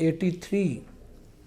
83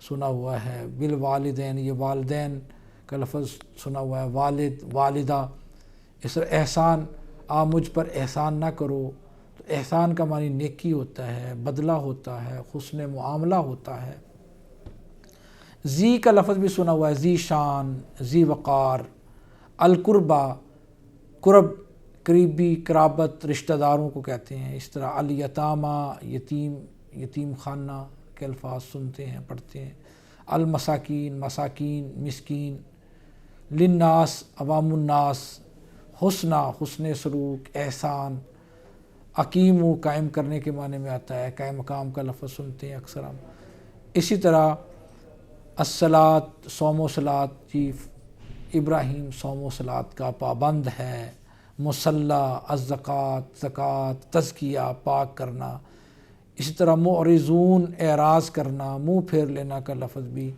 سنا ہوا ہے، بالوالدین یہ والدین کا لفظ سنا ہوا ہے، والد والدہ، اس طرح احسان، آپ مجھ پر احسان نہ کرو، تو احسان کا معنی نیکی ہوتا ہے، بدلہ ہوتا ہے، حسن معاملہ ہوتا ہے۔ ذی کا لفظ بھی سنا ہوا ہے، ذی شان، ذی وقار، القربہ، قرب، قریبی، قرابت، رشتہ داروں کو کہتے ہیں۔ اس طرح الیتامہ، یتیم، یتیم خانہ کے الفاظ سنتے ہیں، پڑھتے ہیں۔ المساکین، مساکین، مسکین۔ للناس، عوام الناس۔ حسنہ، حسن سلوک، احسان۔ اقیم، قائم کرنے کے معنی میں آتا ہے، قائم مقام کا لفظ سنتے ہیں اکثر ہم۔ اسی طرح الصلاۃ، صوم و صلاۃ، جی ابراہیم صوم و صلاۃ کا پابند ہے۔ مصلی، الزکوٰۃ، زکوٰۃ، تزکیہ، پاک کرنا۔ اسی طرح معرضون، اعراض کرنا، منہ پھیر لینا کا لفظ بھی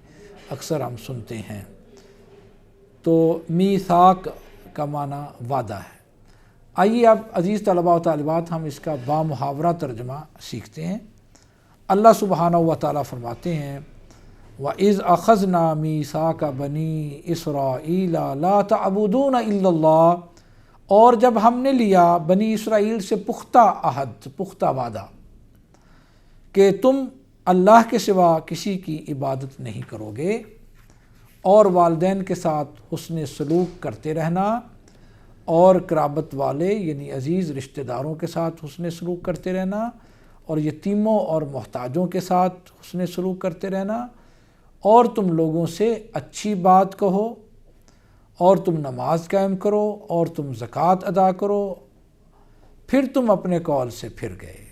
اکثر ہم سنتے ہیں۔ تو میثاق کا معنی وعدہ ہے۔ آئیے اب عزیز طلباء و طالبات ہم اس کا بامحاورہ ترجمہ سیکھتے ہیں۔ اللہ سبحانہ و تعالیٰ فرماتے ہیں وَإِذْ أَخَذْنَا مِيثَاقَ بَنِي إِسْرَائِيلَ لَا تَعْبُدُونَ إِلَّا اللَّهَ، اور جب ہم نے لیا بنی اسرائیل سے پختہ عہد، پختہ وعدہ کہ تم اللہ کے سوا کسی کی عبادت نہیں کرو گے، اور والدین کے ساتھ حسن سلوک کرتے رہنا، اور قرابت والے یعنی عزیز رشتہ داروں کے ساتھ حسن سلوک کرتے رہنا، اور یتیموں اور محتاجوں کے ساتھ حسن سلوک کرتے رہنا، اور تم لوگوں سے اچھی بات کہو، اور تم نماز قائم کرو، اور تم زکوٰۃ ادا کرو، پھر تم اپنے قول سے پھر گئے۔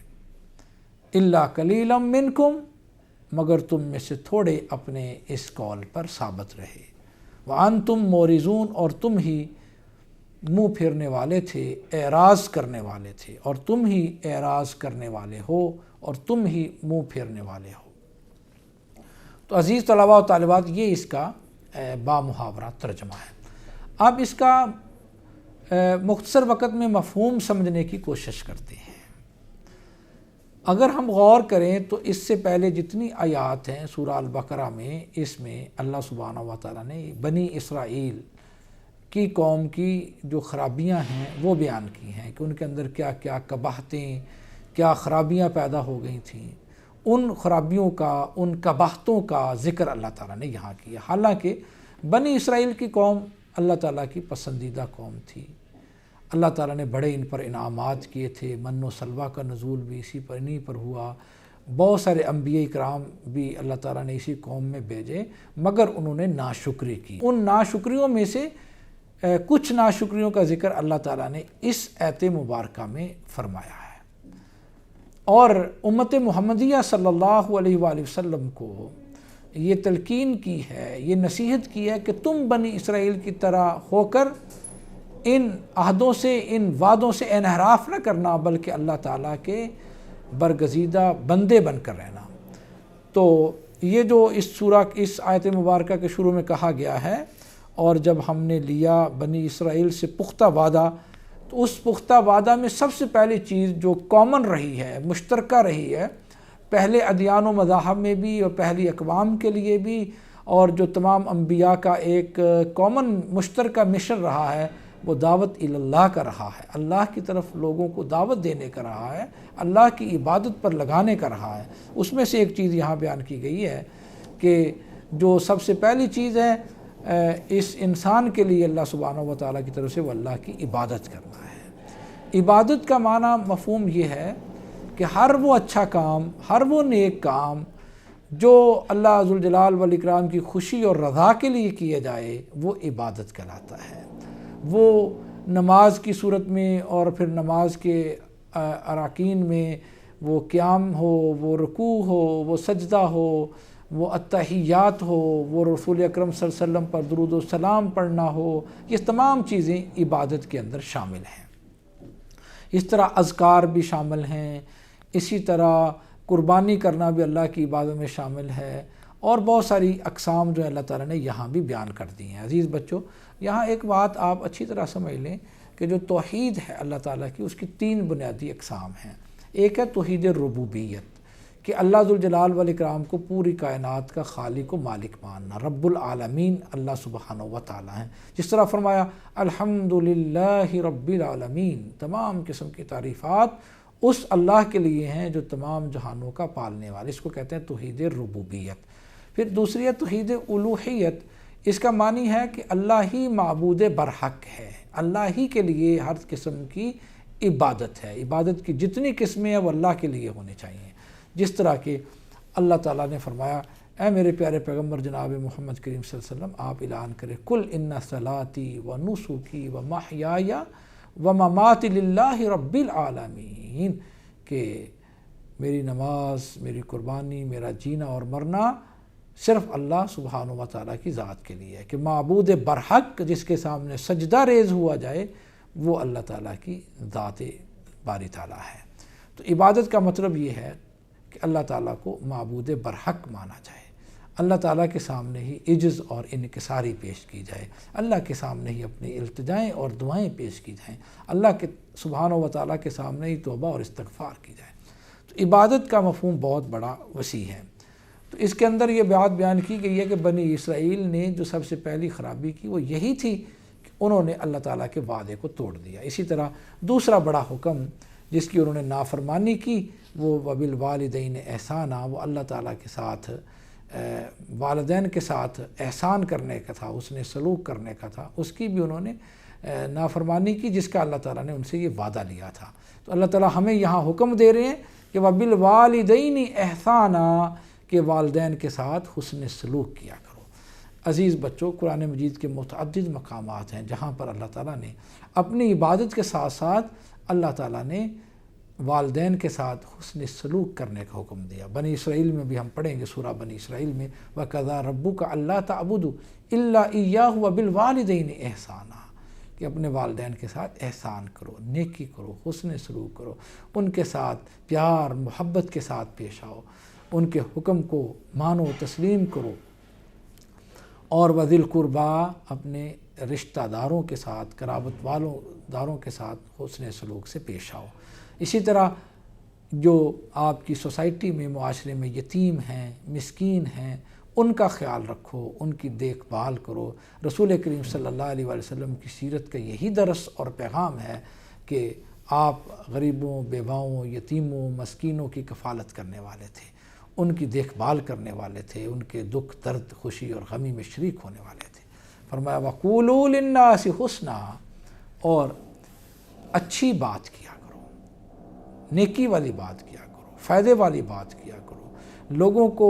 الا قلیلا منکم، مگر تم میں سے تھوڑے اپنے اس قول پر ثابت رہے۔ وانتم معرضون، اور تم ہی منہ پھیرنے والے تھے، اعراض کرنے والے تھے، اور تم ہی اعراض کرنے والے ہو، اور تم ہی منہ پھیرنے والے ہو۔ تو عزیز طلباء و طالبات یہ اس کا بامحاورہ ترجمہ ہے۔ اب اس کا مختصر وقت میں مفہوم سمجھنے کی کوشش کرتے ہیں۔ اگر ہم غور کریں تو اس سے پہلے جتنی آیات ہیں سورہ البقرہ میں، اس میں اللہ سبحانہ و تعالیٰ نے بنی اسرائیل کی قوم کی جو خرابیاں ہیں وہ بیان کی ہیں کہ ان کے اندر کیا کیا قباحتیں، کیا خرابیاں پیدا ہو گئی تھیں۔ ان خرابیوں کا، ان قباحتوں کا ذکر اللہ تعالیٰ نے یہاں کیا۔ حالانکہ بنی اسرائیل کی قوم اللہ تعالیٰ کی پسندیدہ قوم تھی، اللہ تعالیٰ نے بڑے ان پر انعامات کیے تھے، من و سلوہ کا نزول بھی انہی پر ہوا، بہت سارے انبیاء کرام بھی اللہ تعالیٰ نے اسی قوم میں بھیجے، مگر انہوں نے ناشکری کی۔ ان ناشکریوں میں سے کچھ ناشکریوں کا ذکر اللہ تعالیٰ نے اس آیت مبارکہ میں فرمایا ہے، اور امت محمدیہ صلی اللہ علیہ وآلہ وسلم کو یہ تلقین کی ہے، یہ نصیحت کی ہے کہ تم بنی اسرائیل کی طرح ہو کر ان عہدوں سے، ان وعدوں سے انحراف نہ کرنا، بلکہ اللہ تعالیٰ کے برگزیدہ بندے بن کر رہنا۔ تو یہ جو اس آیت مبارکہ کے شروع میں کہا گیا ہے، اور جب ہم نے لیا بنی اسرائیل سے پختہ وعدہ، تو اس پختہ وعدہ میں سب سے پہلی چیز جو کامن رہی ہے، مشترکہ رہی ہے، پہلے ادیان و مذاہب میں بھی اور پہلی اقوام کے لیے بھی، اور جو تمام انبیاء کا ایک کامن مشترکہ مشن رہا ہے، وہ دعوت اللہ کا رہا ہے، اللہ کی طرف لوگوں کو دعوت دینے کا رہا ہے، اللہ کی عبادت پر لگانے کا رہا ہے۔ اس میں سے ایک چیز یہاں بیان کی گئی ہے کہ جو سب سے پہلی چیز ہے اس انسان کے لیے اللہ سبحانہ و تعالیٰ کی طرف سے، وہ اللہ کی عبادت کرنا ہے۔ عبادت کا معنی مفہوم یہ ہے کہ ہر وہ اچھا کام، ہر وہ نیک کام جو اللہ ذوالجلال والاکرام کی خوشی اور رضا کے لیے کیے جائے، وہ عبادت کہلاتا ہے۔ وہ نماز کی صورت میں، اور پھر نماز کے اراکین میں وہ قیام ہو، وہ رکوع ہو، وہ سجدہ ہو، وہ التحیات ہو، وہ رسول اکرم صلی اللہ علیہ وسلم پر درود و سلام پڑھنا ہو، یہ تمام چیزیں عبادت کے اندر شامل ہیں۔ اس طرح اذکار بھی شامل ہیں، اسی طرح قربانی کرنا بھی اللہ کی عبادت میں شامل ہے، اور بہت ساری اقسام جو اللہ تعالیٰ نے یہاں بھی بیان کر دی ہیں۔ عزیز بچوں، یہاں ایک بات آپ اچھی طرح سمجھ لیں کہ جو توحید ہے اللہ تعالیٰ کی، اس کی 3 بنیادی اقسام ہیں۔ ایک ہے توحید ربوبیت، کہ اللہ ذوالجلال والاکرام کو پوری کائنات کا خالق و مالک ماننا، رب العالمین اللہ سبحانہ و تعالی ہیں۔ جس طرح فرمایا الحمدللہ رب العالمین، تمام قسم کی تعریفات اس اللہ کے لیے ہیں جو تمام جہانوں کا پالنے والے، اس کو کہتے ہیں توحید ربوبیت۔ پھر دوسری ہے توحید الوہیت، اس کا معنی ہے کہ اللہ ہی معبود برحق ہے، اللہ ہی کے لیے ہر قسم کی عبادت ہے، عبادت کی جتنی قسمیں ہیں وہ اللہ کے لیے ہونی چاہیے۔ جس طرح کہ اللہ تعالیٰ نے فرمایا اے میرے پیارے پیغمبر جناب محمد کریم صلی اللہ علیہ وسلم، آپ اعلان کریں کل ان صلاتی و نسکی و محیای و مماتی للہ رب العالمین، کہ میری نماز، میری قربانی، میرا جینا اور مرنا صرف اللہ سبحانہ و تعالیٰ کی ذات کے لیے ہے، کہ معبود برحق جس کے سامنے سجدہ ریز ہوا جائے وہ اللہ تعالیٰ کی ذات باری تعالیٰ ہے۔ تو عبادت کا مطلب یہ ہے کہ اللہ تعالیٰ کو معبود برحق مانا جائے، اللہ تعالیٰ کے سامنے ہی عجز اور انکساری پیش کی جائے، اللہ کے سامنے ہی اپنی التجائیں اور دعائیں پیش کی جائیں، اللہ کے سبحانہ و تعالیٰ کے سامنے ہی توبہ اور استغفار کی جائے۔ تو عبادت کا مفہوم بہت بڑا وسیع ہے۔ تو اس کے اندر یہ بات بیان کی گئی ہے کہ بنی اسرائیل نے جو سب سے پہلی خرابی کی وہ یہی تھی کہ انہوں نے اللہ تعالیٰ کے وعدے کو توڑ دیا۔ اسی طرح دوسرا بڑا حکم جس کی انہوں نے نافرمانی کی وہ وبالوالدین احسانا، وہ اللہ تعالیٰ کے ساتھ والدین کے ساتھ احسان کرنے کا تھا، حسن سلوک کرنے کا تھا، اس کی بھی انہوں نے نافرمانی کی جس کا اللہ تعالیٰ نے ان سے یہ وعدہ لیا تھا۔ تو اللہ تعالیٰ ہمیں یہاں حکم دے رہے ہیں کہ وبالوالدین احسانا، کہ والدین کے ساتھ حسن سلوک کیا کرو۔ عزیز بچوں، قرآن مجید کے متعدد مقامات ہیں جہاں پر اللہ تعالیٰ نے اپنی عبادت کے ساتھ ساتھ اللہ تعالیٰ نے والدین کے ساتھ حسن سلوک کرنے کا حکم دیا۔ بنی اسرائیل میں بھی ہم پڑھیں گے سورہ بنی اسرائیل میں وَقَضَىٰ رَبُّكَ أَلَّا تَعْبُدُوا إِلَّا إِيَّاهُ وَبِالْوَالِدَيْنِ احسانا، کہ اپنے والدین کے ساتھ احسان کرو، نیکی کرو، حسن سلوک کرو، ان کے ساتھ پیار محبت کے ساتھ پیش آؤ، ان کے حکم کو مانو تسلیم کرو، اور وذی القربا، اپنے رشتہ داروں کے ساتھ، قرابت والوں داروں کے ساتھ حسن سلوک سے پیش آؤ۔ اسی طرح جو آپ کی سوسائٹی میں، معاشرے میں یتیم ہیں، مسکین ہیں، ان کا خیال رکھو، ان کی دیکھ بھال کرو۔ رسول کریم صلی اللہ علیہ وآلہ وسلم کی سیرت کا یہی درس اور پیغام ہے کہ آپ غریبوں، بیواؤں، یتیموں، مسکینوں کی کفالت کرنے والے تھے، ان کی دیکھ بھال کرنے والے تھے، ان کے دکھ درد خوشی اور غمی میں شریک ہونے والے تھے۔ فرمایا وَقُولُوا لِلنَّاسِ حُسْنًا، اور اچھی بات کیا کرو، نیکی والی بات کیا کرو، فائدے والی بات کیا کرو، لوگوں کو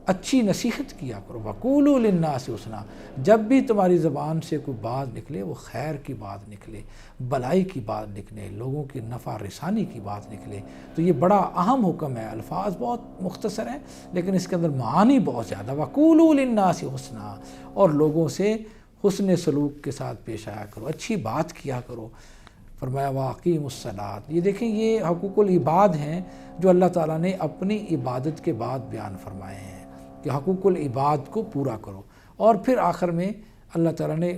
اچھی نصیحت کیا کرو۔ وَقُولُوا لِلنَّاسِ حُسْنًا، جب بھی تمہاری زبان سے کوئی بات نکلے وہ خیر کی بات نکلے، بلائی کی بات نکلے، لوگوں کی نفع رسانی کی بات نکلے۔ تو یہ بڑا اہم حکم ہے، الفاظ بہت مختصر ہیں لیکن اس کے اندر معانی بہت زیادہ۔ وَقُولُوا لِلنَّاسِ حُسْنًا، اور لوگوں سے حسن سلوک کے ساتھ پیش آیا کرو، اچھی بات کیا کرو۔ فرمایا وَأَقِیمُوا الصَّلَاةَ، یہ دیکھیں یہ حقوق العباد ہیں جو اللہ تعالیٰ نے اپنی عبادت کے بعد بیان فرمائے ہیں کہ حقوق العباد کو پورا کرو۔ اور پھر آخر میں اللہ تعالیٰ نے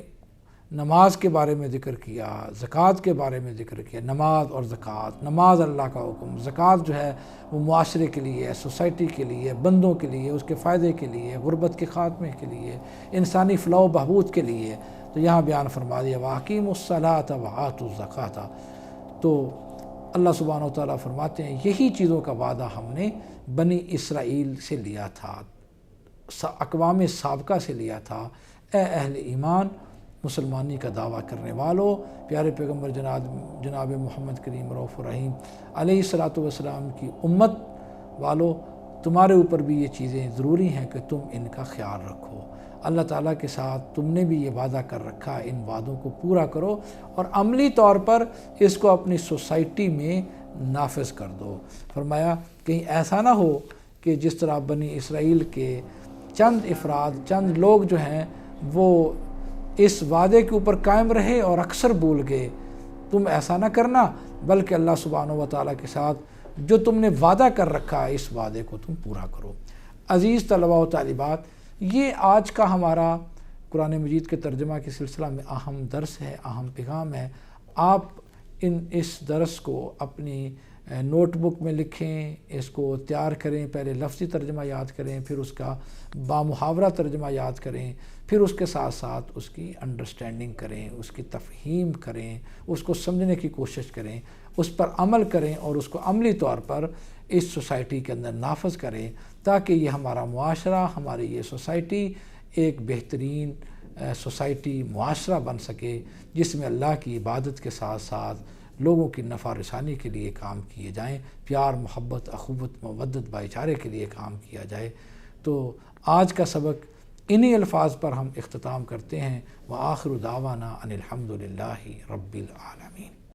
نماز کے بارے میں ذکر کیا، زکوٰۃ کے بارے میں ذکر کیا۔ نماز اور زکوٰۃ، نماز اللہ کا حکم، زکوٰۃ جو ہے وہ معاشرے کے لیے، سوسائٹی کے لیے، بندوں کے لیے، اس کے فائدے کے لیے، غربت کے خاتمے کے لیے، انسانی فلاح و بہبود کے لیے۔ تو یہاں بیان فرما دیا وَأَقِیمُوا الصَّلَاةَ وَآتُوا الزَّکَاةَ۔ تو اللہ سبحانہ و تعالیٰ فرماتے ہیں یہی چیزوں کا وعدہ ہم نے بنی اسرائیل سے لیا تھا، اقوام سابقہ سے لیا تھا۔ اے اہل ایمان، مسلمانی کا دعویٰ کرنے والوں، پیارے پیغمبر جناب محمد کریم رؤوف الرحیم علیہ الصلاۃ والسلام کی امت والوں، تمہارے اوپر بھی یہ چیزیں ضروری ہیں کہ تم ان کا خیال رکھو۔ اللہ تعالیٰ کے ساتھ تم نے بھی یہ وعدہ کر رکھا، ان وعدوں کو پورا کرو اور عملی طور پر اس کو اپنی سوسائٹی میں نافذ کر دو۔ فرمایا کہیں ایسا نہ ہو کہ جس طرح بنی اسرائیل کے چند افراد، چند لوگ جو ہیں وہ اس وعدے کے اوپر قائم رہے اور اکثر بھول گئے۔ تم ایسا نہ کرنا، بلکہ اللہ سبحانہ و تعالیٰ کے ساتھ جو تم نے وعدہ کر رکھا ہے اس وعدے کو تم پورا کرو۔ عزیز طلباء و طالبات، یہ آج کا ہمارا قرآن مجید کے ترجمہ کے سلسلہ میں اہم درس ہے، اہم پیغام ہے۔ آپ اس درس کو اپنی نوٹ بک میں لکھیں، اس کو تیار کریں، پہلے لفظی ترجمہ یاد کریں، پھر اس کا بامحاورہ ترجمہ یاد کریں، پھر اس کے ساتھ ساتھ اس کی انڈرسٹینڈنگ کریں، اس کی تفہیم کریں، اس کو سمجھنے کی کوشش کریں، اس پر عمل کریں اور اس کو عملی طور پر اس سوسائٹی کے اندر نافذ کریں، تاکہ یہ ہمارا معاشرہ، ہماری یہ سوسائٹی ایک بہترین سوسائٹی، معاشرہ بن سکے، جس میں اللہ کی عبادت کے ساتھ ساتھ لوگوں کی نفع رسانی کے لیے کام کیے جائیں، پیار، محبت، اخوت، مودت، بھائی چارے کے لیے کام کیا جائے۔ تو آج کا سبق انہی الفاظ پر ہم اختتام کرتے ہیں۔ وآخر دعوانا ان الحمد للہ رب العالمین۔